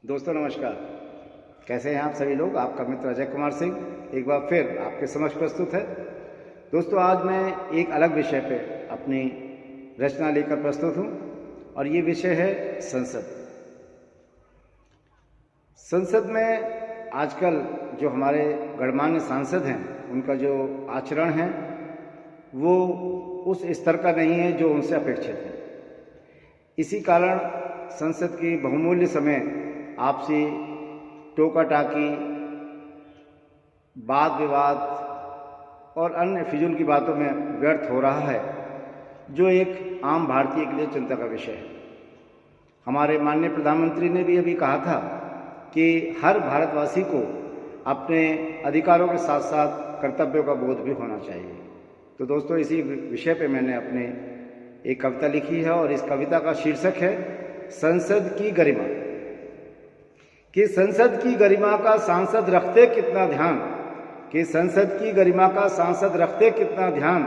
दोस्तों नमस्कार। कैसे हैं आप सभी लोग। आपका मित्र अजय कुमार सिंह एक बार फिर आपके समक्ष प्रस्तुत है। दोस्तों आज मैं एक अलग विषय पे अपनी रचना लेकर प्रस्तुत हूँ और ये विषय है संसद। संसद में आजकल जो हमारे गणमान्य सांसद हैं उनका जो आचरण है वो उस स्तर का नहीं है जो उनसे अपेक्षित है। इसी कारण संसद की बहुमूल्य समय आपसी टोका टाकी, वाद विवाद और अन्य फिजूल की बातों में व्यर्थ हो रहा है, जो एक आम भारतीय के लिए चिंता का विषय है। हमारे माननीय प्रधानमंत्री ने भी अभी कहा था कि हर भारतवासी को अपने अधिकारों के साथ साथ कर्तव्यों का बोध भी होना चाहिए। तो दोस्तों इसी विषय पे मैंने अपने एक कविता लिखी है और इस कविता का शीर्षक है संसद की गरिमा। कि संसद की गरिमा का सांसद रखते कितना ध्यान, कि संसद की गरिमा का सांसद रखते कितना ध्यान,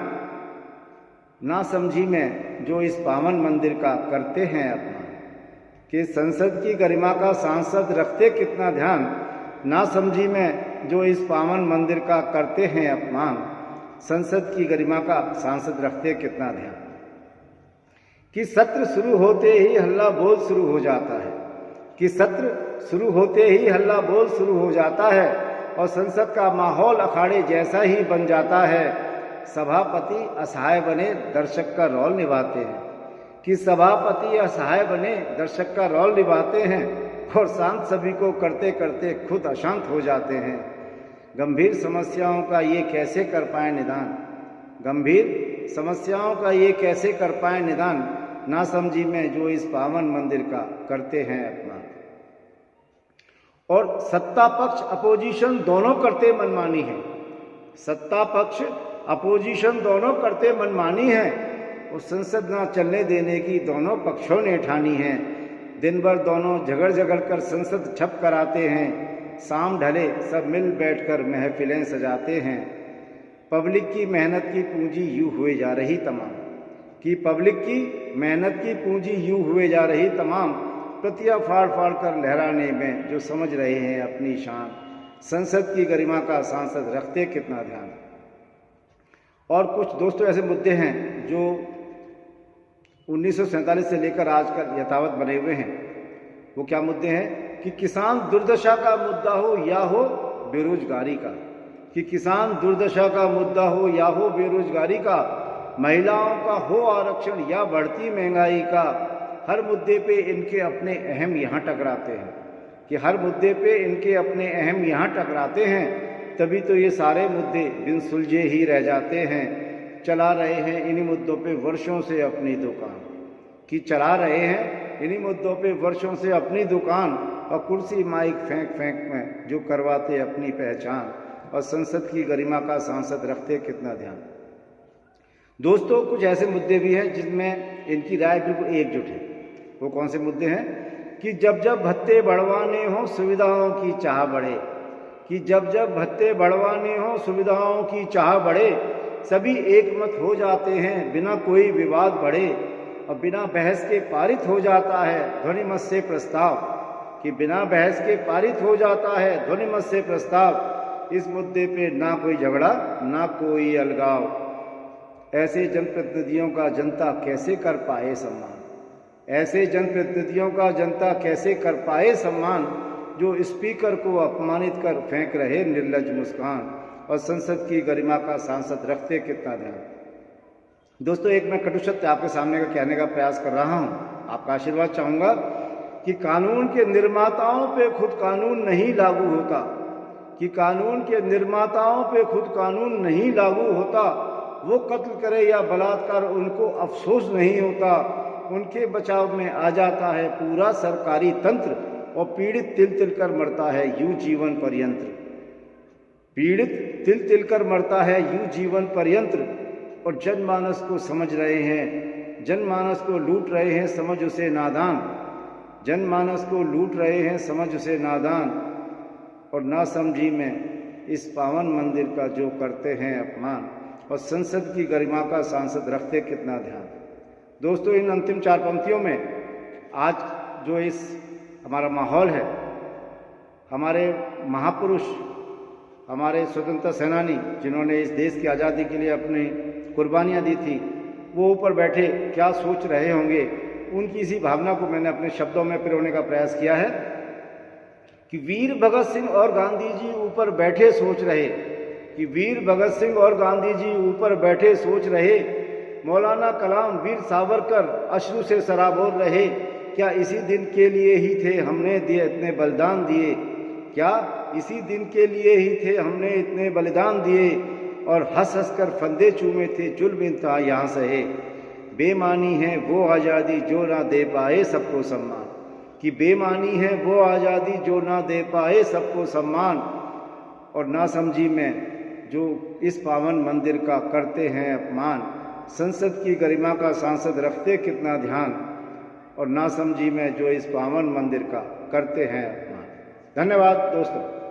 ना समझी में जो इस पावन मंदिर का करते हैं अपमान। कि संसद की गरिमा का सांसद रखते कितना ध्यान, ना समझी में जो इस पावन मंदिर का करते हैं अपमान। संसद की गरिमा का सांसद रखते कितना ध्यान। कि सत्र शुरू होते ही हल्ला बोल शुरू हो जाता है, कि सत्र शुरू होते ही हल्ला बोल शुरू हो जाता है और संसद का माहौल अखाड़े जैसा ही बन जाता है। सभापति असहाय बने दर्शक का रोल निभाते हैं, कि सभापति असहाय बने दर्शक का रोल निभाते हैं और शांत सभी को करते करते खुद अशांत हो जाते हैं। गंभीर समस्याओं का ये कैसे कर पाए निदान, गंभीर समस्याओं का ये कैसे कर पाए निदान, ना समझी में जो इस पावन मंदिर का करते हैं अपमान। और सत्ता पक्ष अपोजिशन दोनों करते मनमानी है, सत्ता पक्ष अपोजिशन दोनों करते मनमानी है और संसद ना चलने देने की दोनों पक्षों ने ठानी है। दिन भर दोनों झगड़ झगड़ कर संसद ठप कराते हैं, शाम ढले सब मिल बैठकर महफिलें सजाते हैं। पब्लिक की मेहनत की पूंजी यूं हुए जा रही तमाम, कि पब्लिक की मेहनत की पूंजी यूं हुए जा रही तमाम। प्रतियां फाड़ फाड़ कर लहराने में जो समझ रहे हैं अपनी शान। संसद की गरिमा का सांसद रखते कितना ध्यान। और कुछ दोस्तों ऐसे मुद्दे हैं जो 1947 से लेकर आज तक यथावत बने हुए हैं। वो क्या मुद्दे हैं कि किसान दुर्दशा का मुद्दा हो या हो बेरोजगारी का, कि किसान दुर्दशा का मुद्दा हो या हो बेरोजगारी का, महिलाओं का हो आरक्षण या बढ़ती महंगाई का। हर मुद्दे पे इनके अपने अहम यहाँ टकराते हैं, कि हर मुद्दे पे इनके अपने अहम यहाँ टकराते हैं। तभी तो ये सारे मुद्दे बिन सुलझे ही रह जाते हैं। चला रहे हैं इन्हीं मुद्दों पे वर्षों से अपनी दुकान, कि चला रहे हैं इन्हीं मुद्दों पे वर्षों से अपनी दुकान और कुर्सी माइक फेंक फेंक में जो करवाते अपनी पहचान। और संसद की गरिमा का सांसद रखते कितना ध्यान। दोस्तों कुछ ऐसे मुद्दे भी हैं जिनमें इनकी राय बिल्कुल एकजुट है। वो कौन से मुद्दे हैं कि जब जब भत्ते बढ़वाने हों सुविधाओं की चाह बढ़े, कि जब जब भत्ते बढ़वाने हों सुविधाओं की चाह बढ़े। सभी एकमत हो जाते हैं बिना कोई विवाद बढ़े और बिना बहस के पारित हो जाता है ध्वनिमत से प्रस्ताव, कि बिना बहस के पारित हो जाता है ध्वनिमत से प्रस्ताव। इस मुद्दे पे ना कोई झगड़ा ना कोई अलगाव। ऐसे जनप्रतिनिधियों का जनता कैसे कर पाए सम्मान, ऐसे जनप्रतिनिधियों का जनता कैसे कर पाए सम्मान, जो स्पीकर को अपमानित कर फेंक रहे निर्लज मुस्कान। और संसद की गरिमा का सांसद रखते कितना ध्यान। दोस्तों एक मैं कटु सत्य आपके सामने का कहने का प्रयास कर रहा हूं, आपका आशीर्वाद चाहूंगा कि कानून के निर्माताओं पे खुद कानून नहीं लागू होता, कि कानून के निर्माताओं पे खुद कानून नहीं लागू होता। वो कत्ल करे या बलात्कार उनको अफसोस नहीं होता, उनके बचाव में आ जाता है पूरा सरकारी तंत्र और पीड़ित तिल तिल कर मरता है यूं जीवन पर्यंत। पीड़ित तिल तिल कर मरता है यूं जीवन पर्यंत। और जनमानस को समझ रहे हैं, जनमानस को लूट रहे हैं समझ उसे नादान, जनमानस को लूट रहे हैं समझ उसे नादान। और ना समझी में इस पावन मंदिर का जो करते हैं अपमान। और संसद की गरिमा का सांसद रखते कितना ध्यान। दोस्तों इन अंतिम चार पंक्तियों में आज जो इस हमारा माहौल है हमारे महापुरुष, हमारे स्वतंत्रता सेनानी जिन्होंने इस देश की आज़ादी के लिए अपनी कुर्बानियाँ दी थी, वो ऊपर बैठे क्या सोच रहे होंगे, उनकी इसी भावना को मैंने अपने शब्दों में पिरोने का प्रयास किया है कि वीर भगत सिंह और गांधी जी ऊपर बैठे सोच रहे, कि वीर भगत सिंह और गांधी जी ऊपर बैठे सोच रहे, मौलाना कलाम वीर सावरकर अश्रु से सराबोर रहे, क्या इसी दिन के लिए ही थे हमने दिए इतने बलिदान दिए, क्या इसी दिन के लिए ही थे हमने इतने बलिदान दिए, और हंस हंस कर फंदे चूमे थे जुल्म इंतहा यहाँ सहे, बेमानी है वो आज़ादी जो ना दे पाए सबको सम्मान, कि बेमानी है वो आज़ादी जो ना दे पाए सबको सम्मान, और नासमझी में जो इस पावन मंदिर का करते हैं अपमान, संसद की गरिमा का सांसद रखते कितना ध्यान, और नासमझी में जो इस पावन मंदिर का करते हैं अपमान। धन्यवाद दोस्तों।